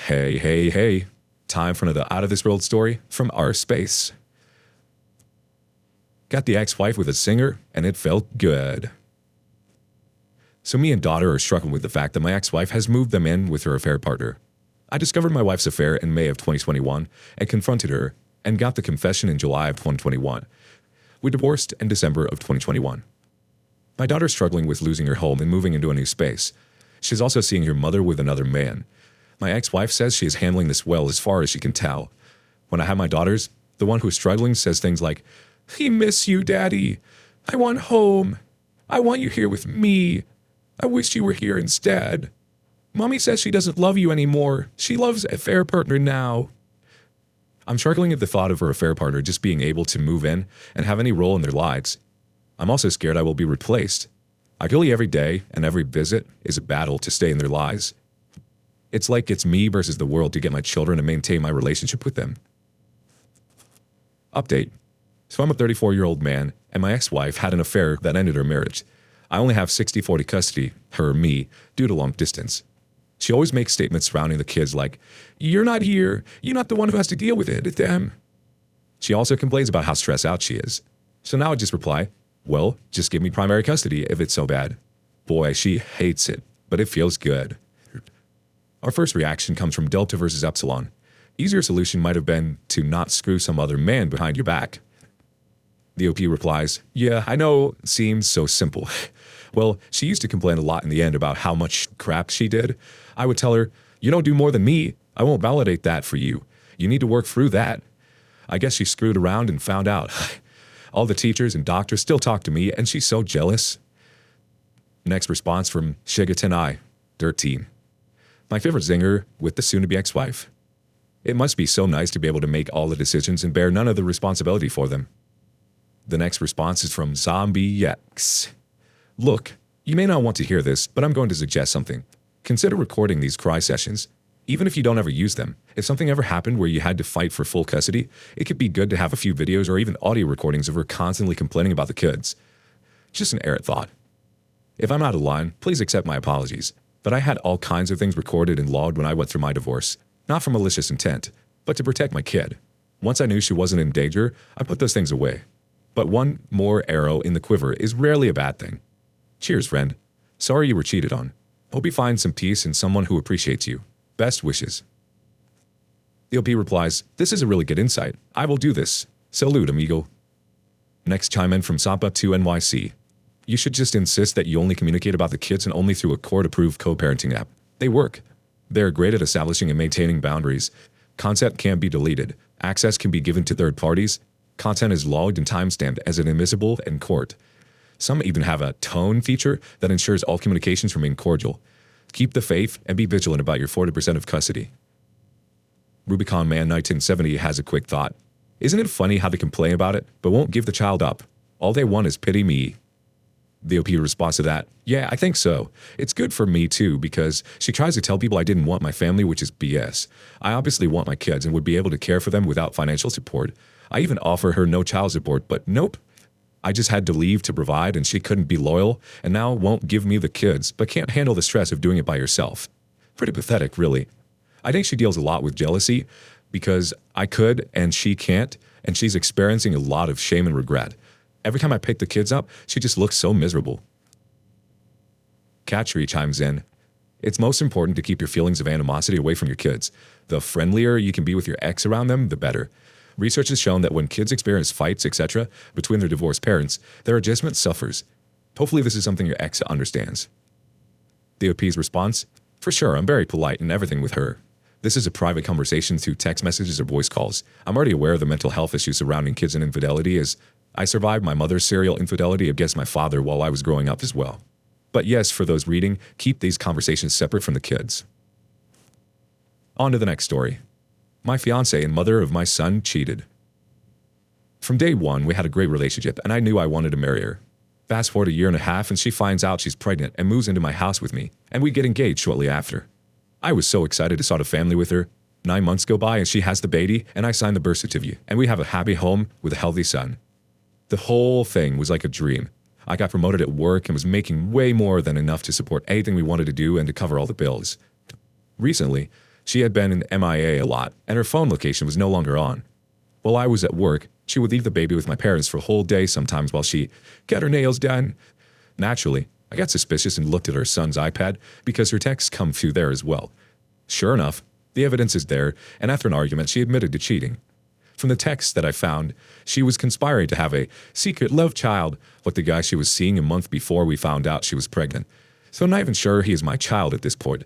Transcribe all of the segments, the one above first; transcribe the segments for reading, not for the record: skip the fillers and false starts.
Hey, hey, hey. Time for another out of this world story from our space. Got the ex-wife with a singer, and it felt good. So me and daughter are struggling with the fact that my ex-wife has moved them in with her affair partner. I discovered my wife's affair in May of 2021 and confronted her and got the confession in July of 2021. We divorced in December of 2021. My daughter's struggling with losing her home and moving into a new space. She's also seeing her mother with another man. My ex-wife says she is handling this well as far as she can tell. When I have my daughters, the one who is struggling says things like, "I miss you, Daddy. I want home. I want you here with me. I wish you were here instead. Mommy says she doesn't love you anymore. She loves a affair partner now." I'm struggling at the thought of her affair partner just being able to move in and have any role in their lives. I'm also scared I will be replaced. Ideally, every day and every visit is a battle to stay in their lives. It's like it's me versus the world to get my children and maintain my relationship with them. Update. So I'm a 34-year-old man, and my ex-wife had an affair that ended her marriage. I only have 60-40 custody, her or me, due to long distance. She always makes statements surrounding the kids like, "You're not here. You're not the one who has to deal with it. It's them." She also complains about how stressed out she is. So now I just reply, "Well, just give me primary custody if it's so bad." Boy, she hates it, but it feels good. Our first reaction comes from Delta versus Epsilon. Easier solution might have been to not screw some other man behind your back. The OP replies, "Yeah, I know, seems so simple." Well, she used to complain a lot in the end about how much crap she did. I would tell her, "You don't do more than me. I won't validate that for you. You need to work through that." I guess she screwed around and found out. All the teachers and doctors still talk to me, and she's so jealous. Next response from Shigatenai, Dirt Team. My favorite zinger with the soon-to-be ex-wife. It must be so nice to be able to make all the decisions and bear none of the responsibility for them. The next response is from Zombie X. Look, you may not want to hear this, but I'm going to suggest something. Consider recording these cry sessions. Even if you don't ever use them, if something ever happened where you had to fight for full custody, it could be good to have a few videos or even audio recordings of her constantly complaining about the kids. Just an errant thought. If I'm out of line, please accept my apologies. But I had all kinds of things recorded and logged when I went through my divorce. Not for malicious intent, but to protect my kid. Once I knew she wasn't in danger, I put those things away. But one more arrow in the quiver is rarely a bad thing. Cheers, friend. Sorry you were cheated on. Hope you find some peace in someone who appreciates you. Best wishes. The OP replies, "This is a really good insight. I will do this. Salute, amigo." Next chime in from Sapa2 NYC. You should just insist that you only communicate about the kids and only through a court-approved co-parenting app. They work. They're great at establishing and maintaining boundaries. Content can't be deleted. Access can be given to third parties. Content is logged and timestamped as inadmissible in court. Some even have a tone feature that ensures all communications remain cordial. Keep the faith and be vigilant about your 40% of custody. Rubicon Man 1970 has a quick thought. Isn't it funny how they complain about it, but won't give the child up? All they want is pity me. The OP responds to that, "Yeah, I think so. It's good for me too, because she tries to tell people I didn't want my family, which is BS. I obviously want my kids and would be able to care for them without financial support. I even offer her no child support, but nope. I just had to leave to provide and she couldn't be loyal and now won't give me the kids, but can't handle the stress of doing it by herself." Pretty pathetic, really. I think she deals a lot with jealousy because I could and she can't, and she's experiencing a lot of shame and regret. Every time I pick the kids up, she just looks so miserable. Catchery chimes in. It's most important to keep your feelings of animosity away from your kids. The friendlier you can be with your ex around them, the better. Research has shown that when kids experience fights, etc., between their divorced parents, their adjustment suffers. Hopefully this is something your ex understands. The OP's response? For sure, I'm very polite in everything with her. This is a private conversation through text messages or voice calls. I'm already aware of the mental health issues surrounding kids and infidelity as I survived my mother's serial infidelity against my father while I was growing up as well. But yes, for those reading, keep these conversations separate from the kids. On to the next story. My fiancée and mother of my son cheated. From day one, we had a great relationship and I knew I wanted to marry her. Fast forward a year and a half and she finds out she's pregnant and moves into my house with me, and we get engaged shortly after. I was so excited to start a family with her. 9 months go by and she has the baby and I sign the birth certificate and we have a happy home with a healthy son. The whole thing was like a dream. I got promoted at work and was making way more than enough to support anything we wanted to do and to cover all the bills. Recently, She had been in MIA a lot, and her phone location was no longer on. While I was at work, she would leave the baby with my parents for a whole day sometimes while she got her nails done. Naturally, I got suspicious and looked at her son's iPad because her texts come through there as well. Sure enough, the evidence is there, and after an argument, she admitted to cheating. From the texts that I found, she was conspiring to have a secret love child with the guy she was seeing a month before we found out she was pregnant. So I'm not even sure he is my child at this point.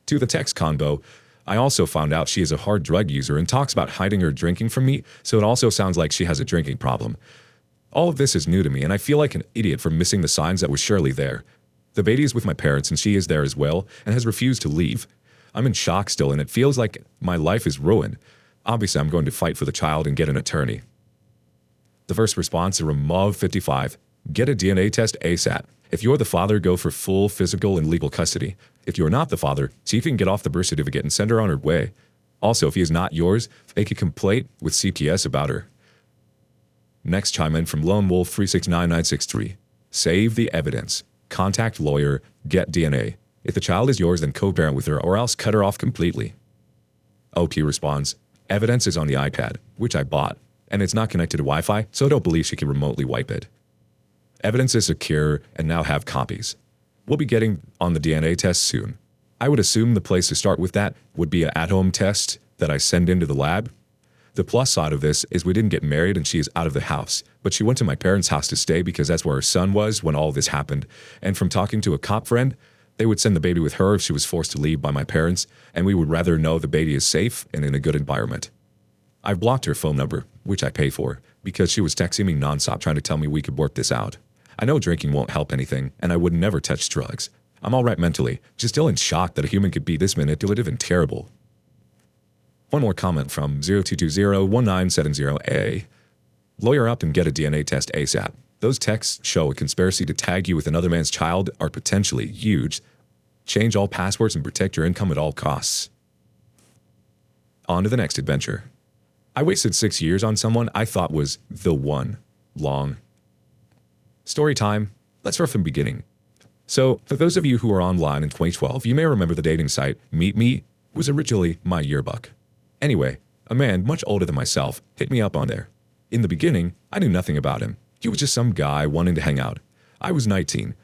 To the text combo, I also found out she is a hard drug user and talks about hiding her drinking from me, so it also sounds like she has a drinking problem. All of this is new to me, and I feel like an idiot for missing the signs that were surely there. The baby is with my parents, and she is there as well, and has refused to leave. I'm in shock still, and it feels like my life is ruined. Obviously, I'm going to fight for the child and get an attorney. The first response is from Mauve55. Get a DNA test ASAP. If you're the father, go for full physical and legal custody. If you're not the father, see if you can get off the birth certificate and send her on her way. Also, if he is not yours, make a complaint with CPS about her. Next chime in from Lone Wolf 369963. Save the evidence. Contact lawyer. Get DNA. If the child is yours, then co-parent with her or else cut her off completely. OP responds, evidence is on the iPad, which I bought, and it's not connected to Wi-Fi, so I don't believe she can remotely wipe it. Evidence is secure and now have copies. We'll be getting on the DNA test soon. I would assume the place to start with that would be an at-home test that I send into the lab. The plus side of this is we didn't get married and she is out of the house, but she went to my parents' house to stay because that's where her son was when all this happened. And from talking to a cop friend, they would send the baby with her if she was forced to leave by my parents, and we would rather know the baby is safe and in a good environment. I've blocked her phone number, which I pay for, because she was texting me nonstop trying to tell me we could work this out. I know drinking won't help anything, and I would never touch drugs. I'm all right mentally, just still in shock that a human could be this manipulative and terrible. One more comment from 02201970A. Lawyer up and get a DNA test ASAP. Those texts show a conspiracy to tag you with another man's child are potentially huge. Change all passwords and protect your income at all costs. On to the next adventure. I wasted 6 years on someone I thought was the one. Long. Story time. Let's start from the beginning. So, for those of you who are online in 2012, you may remember the dating site Meet Me was originally my yearbook. Anyway, a man much older than myself hit me up on there. In the beginning, I knew nothing about him. He was just some guy wanting to hang out. I was 19,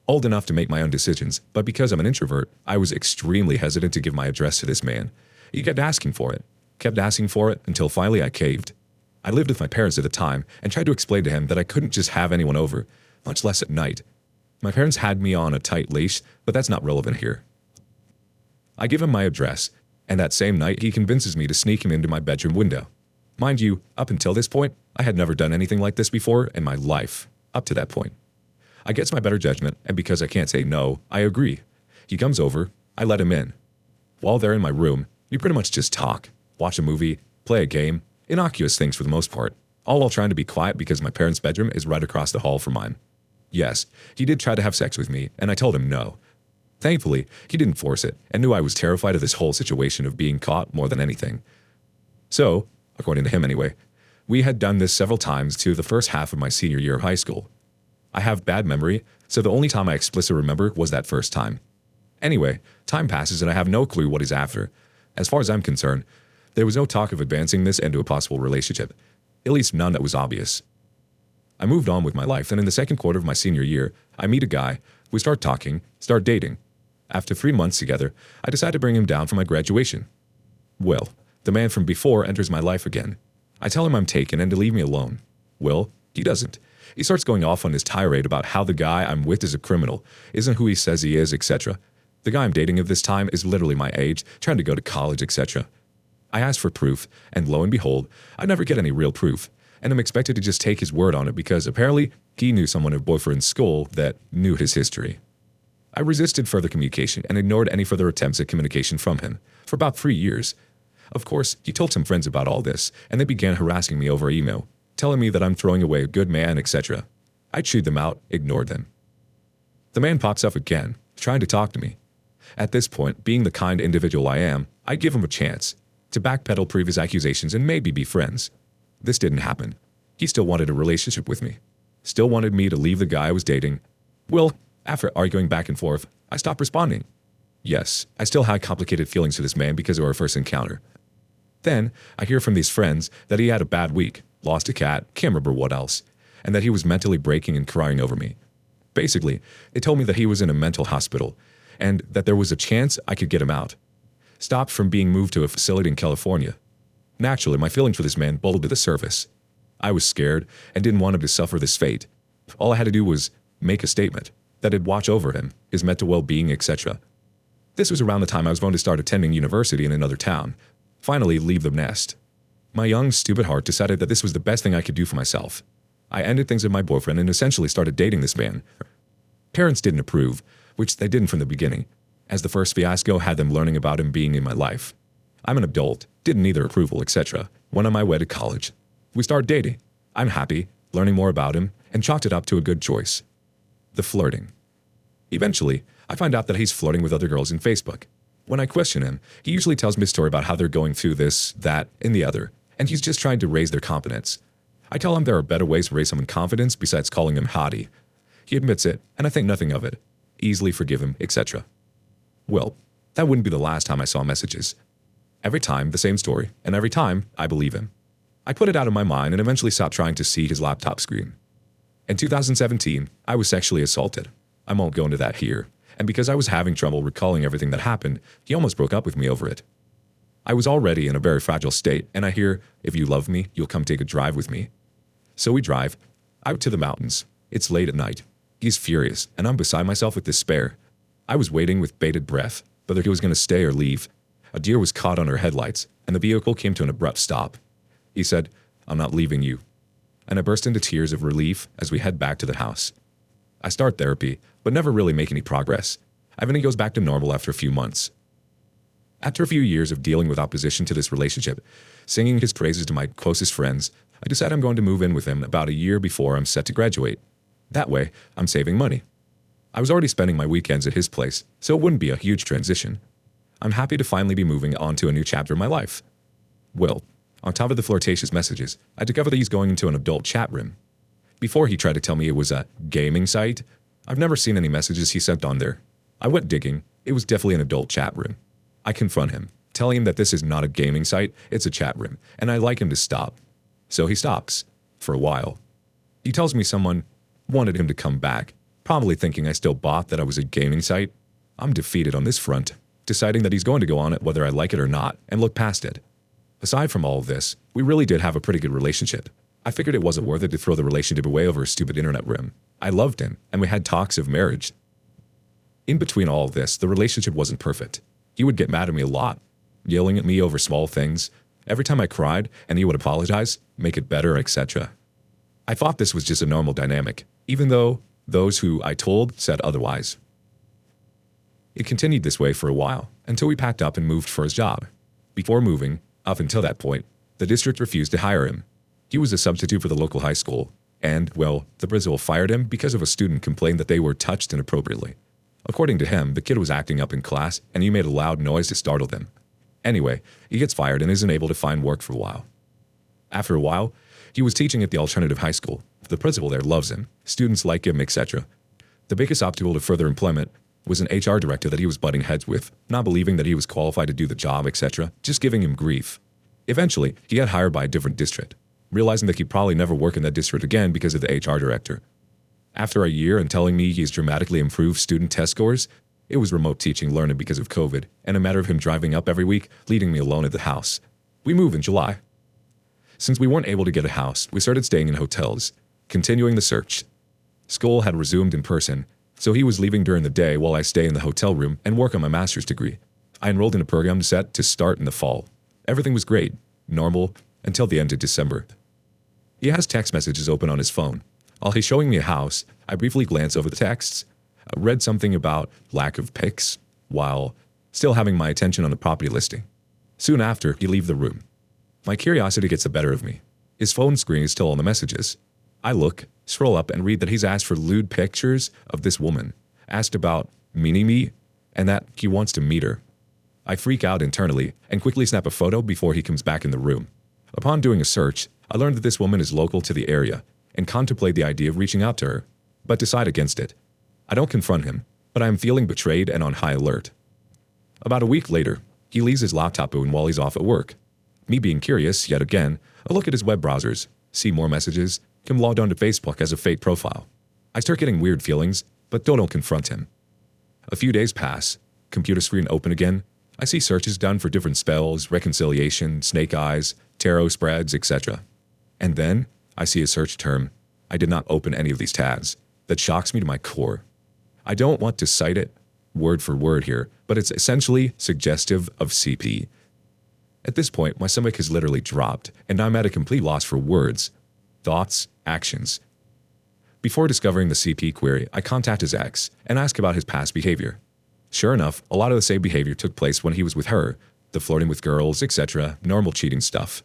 old enough to make my own decisions, but because I'm an introvert, I was extremely hesitant to give my address to this man. He kept asking for it until finally I caved. I lived with my parents at the time and tried to explain to him that I couldn't just have anyone over, much less at night. My parents had me on a tight leash, but that's not relevant here. I give him my address, and that same night he convinces me to sneak him into my bedroom window. Mind you, up until this point, I had never done anything like this before in my life, up to that point. I get my better judgment, and because I can't say no, I agree. He comes over, I let him in. While they're in my room, we pretty much just talk, watch a movie, play a game, innocuous things for the most part, all while trying to be quiet because my parents' bedroom is right across the hall from mine. Yes, he did try to have sex with me, and I told him no. Thankfully, he didn't force it, and knew I was terrified of this whole situation of being caught more than anything. So, according to him anyway, we had done this several times to the first half of my senior year of high school. I have bad memory, so the only time I explicitly remember was that first time. Anyway, time passes and I have no clue what he's after. As far as I'm concerned, there was no talk of advancing this into a possible relationship, at least none that was obvious. I moved on with my life, and in the second quarter of my senior year, I meet a guy, we start talking, start dating. After 3 months together, I decide to bring him down for my graduation. Well, the man from before enters my life again. I tell him I'm taken and to leave me alone. Well, he doesn't. He starts going off on his tirade about how the guy I'm with is a criminal, isn't who he says he is, etc. The guy I'm dating at this time is literally my age, trying to go to college, etc. I ask for proof, and lo and behold, I never get any real proof, and I'm expected to just take his word on it because apparently he knew someone at boyfriend's school that knew his history. I resisted further communication and ignored any further attempts at communication from him for about 3 years. Of course, he told some friends about all this, and they began harassing me over email, telling me that I'm throwing away a good man, etc. I chewed them out, ignored them. The man pops up again, trying to talk to me. At this point, being the kind individual I am, I give him a chance to backpedal previous accusations and maybe be friends. This didn't happen. He still wanted a relationship with me. Still wanted me to leave the guy I was dating. Well, after arguing back and forth, I stopped responding. Yes, I still had complicated feelings for this man because of our first encounter. Then, I hear from these friends that he had a bad week, lost a cat, can't remember what else, and that he was mentally breaking and crying over me. Basically, they told me that he was in a mental hospital, and that there was a chance I could get him out. Stopped from being moved to a facility in California. Naturally, my feelings for this man bubbled to the surface. I was scared and didn't want him to suffer this fate. All I had to do was make a statement that I'd watch over him, his mental well-being, etc. This was around the time I was going to start attending university in another town, finally leave the nest. My young, stupid heart decided that this was the best thing I could do for myself. I ended things with my boyfriend and essentially started dating this man. Parents didn't approve, which they didn't from the beginning, as the first fiasco had them learning about him being in my life. I'm an adult, didn't need their approval, etc. Went on my way to college. We started dating. I'm happy, learning more about him, and chalked it up to a good choice. The flirting. Eventually, I find out that he's flirting with other girls in Facebook. When I question him, he usually tells me a story about how they're going through this, that, and the other, and he's just trying to raise their confidence. I tell him there are better ways to raise someone's confidence besides calling him hottie. He admits it, and I think nothing of it. Easily forgive him, etc. Well, that wouldn't be the last time I saw messages. Every time, the same story, and every time, I believe him. I put it out of my mind and eventually stopped trying to see his laptop screen. In 2017, I was sexually assaulted. I won't go into that here, and because I was having trouble recalling everything that happened, he almost broke up with me over it. I was already in a very fragile state, and I hear, if you love me, you'll come take a drive with me. So we drive, out to the mountains. It's late at night. He's furious, and I'm beside myself with despair. I was waiting with bated breath, whether he was going to stay or leave. A deer was caught on our headlights, and the vehicle came to an abrupt stop. He said, "I'm not leaving you." And I burst into tears of relief as we head back to the house. I start therapy, but never really make any progress. Everything goes back to normal after a few months. After a few years of dealing with opposition to this relationship, singing his praises to my closest friends, I decide I'm going to move in with him about a year before I'm set to graduate. That way, I'm saving money. I was already spending my weekends at his place, so it wouldn't be a huge transition. I'm happy to finally be moving on to a new chapter in my life. Well, on top of the flirtatious messages, I discovered that he's going into an adult chat room. Before he tried to tell me it was a gaming site, I've never seen any messages he sent on there. I went digging. It was definitely an adult chat room. I confront him, telling him that this is not a gaming site, it's a chat room, and I'd like him to stop. So he stops, for a while. He tells me someone wanted him to come back, probably thinking I still bought that I was a gaming site. I'm defeated on this front, deciding that he's going to go on it whether I like it or not, and look past it. Aside from all of this, we really did have a pretty good relationship. I figured it wasn't worth it to throw the relationship away over a stupid internet room. I loved him, and we had talks of marriage. In between all of this, the relationship wasn't perfect. He would get mad at me a lot, yelling at me over small things. Every time I cried, and he would apologize, make it better, etc. I thought this was just a normal dynamic, even though those who I told said otherwise. It continued this way for a while, until we packed up and moved for his job. Before moving, up until that point, the district refused to hire him. He was a substitute for the local high school, and, well, the principal fired him because of a student complained that they were touched inappropriately. According to him, the kid was acting up in class, and he made a loud noise to startle them. Anyway, he gets fired and isn't able to find work for a while. After a while, he was teaching at the alternative high school. The principal there loves him, students like him, etc. The biggest obstacle to further employment was an HR director that he was butting heads with, not believing that he was qualified to do the job, etc., just giving him grief. Eventually, he got hired by a different district, realizing that he'd probably never work in that district again because of the HR director. After a year and telling me he's dramatically improved student test scores, it was remote teaching learning because of COVID, and a matter of him driving up every week, leaving me alone at the house. We moved in July. Since we weren't able to get a house, we started staying in hotels, continuing the search. School had resumed in person, so he was leaving during the day while I stay in the hotel room and work on my master's degree. I enrolled in a program set to start in the fall. Everything was great, normal, until the end of December. He has text messages open on his phone. While he's showing me a house, I briefly glance over the texts, read something about lack of pics, while still having my attention on the property listing. Soon after, he leaves the room. My curiosity gets the better of me. His phone screen is still on the messages. I look, scroll up, and read that he's asked for lewd pictures of this woman, asked about meeting me, and that he wants to meet her. I freak out internally and quickly snap a photo before he comes back in the room. Upon doing a search, I learned that this woman is local to the area and contemplate the idea of reaching out to her, but decide against it. I don't confront him, but I am feeling betrayed and on high alert. About a week later, he leaves his laptop open while he's off at work. Me being curious, yet again, I look at his web browsers, see more messages, him logged onto Facebook as a fake profile. I start getting weird feelings, but don't confront him. A few days pass, computer screen open again. I see searches done for different spells, reconciliation, snake eyes, tarot spreads, etc. And then I see a search term. I did not open any of these tabs. That shocks me to my core. I don't want to cite it word for word here, but it's essentially suggestive of CP. At this point, my stomach has literally dropped, and I'm at a complete loss for words, thoughts, actions. Before discovering the CP query, I contact his ex and ask about his past behavior. Sure enough, a lot of the same behavior took place when he was with her, the flirting with girls, etc., normal cheating stuff.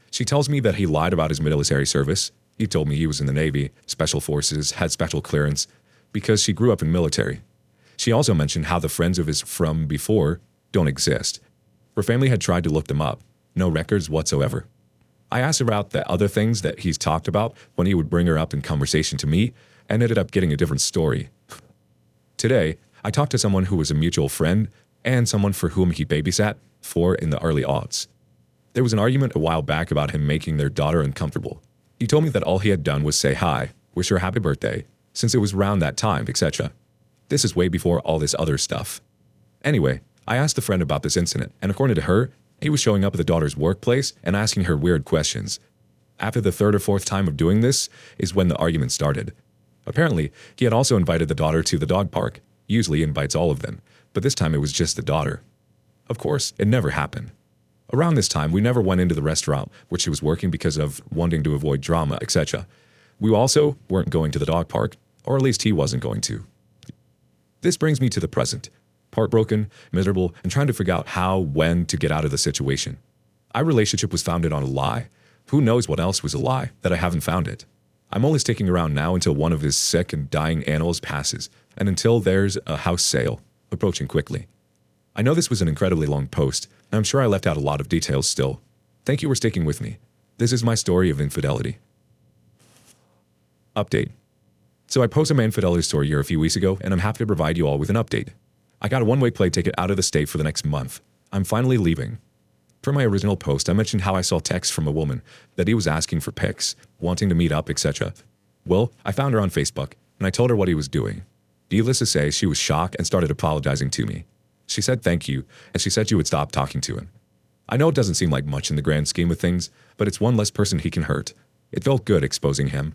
She tells me that he lied about his military service. He told me he was in the Navy, Special Forces, had special clearance, because she grew up in military. She also mentioned how the friends of his from before don't exist. Her family had tried to look them up, no records whatsoever. I asked about the other things that he's talked about when he would bring her up in conversation to me, and ended up getting a different story. Today, I talked to someone who was a mutual friend and someone for whom he babysat for in the early aughts. There was an argument a while back about him making their daughter uncomfortable. He told me that all he had done was say hi, wish her happy birthday, since it was around that time, etc. This is way before all this other stuff. Anyway, I asked the friend about this incident, and according to her, he was showing up at the daughter's workplace and asking her weird questions. After the third or fourth time of doing this is when the argument started. Apparently, he had also invited the daughter to the dog park. Usually invites all of them, but this time it was just the daughter. Of course, it never happened. Around this time, we never went into the restaurant where she was working because of wanting to avoid drama, etc. We also weren't going to the dog park, or at least he wasn't going to. This brings me to the present. Heartbroken, miserable, and trying to figure out how, when to get out of the situation. Our relationship was founded on a lie. Who knows what else was a lie that I haven't found it. I'm only sticking around now until one of his sick and dying animals passes, and until there's a house sale approaching quickly. I know this was an incredibly long post, and I'm sure I left out a lot of details still. Thank you for sticking with me. This is my story of infidelity. Update. So I posted my infidelity story here a few weeks ago, and I'm happy to provide you all with an update. I got a one-way plane ticket out of the state for the next month. I'm finally leaving. Per my original post, I mentioned how I saw texts from a woman that he was asking for pics, wanting to meet up, etc. Well, I found her on Facebook, and I told her what he was doing. Needless to say, she was shocked and started apologizing to me. She said thank you, and she said she would stop talking to him. I know it doesn't seem like much in the grand scheme of things, but it's one less person he can hurt. It felt good exposing him.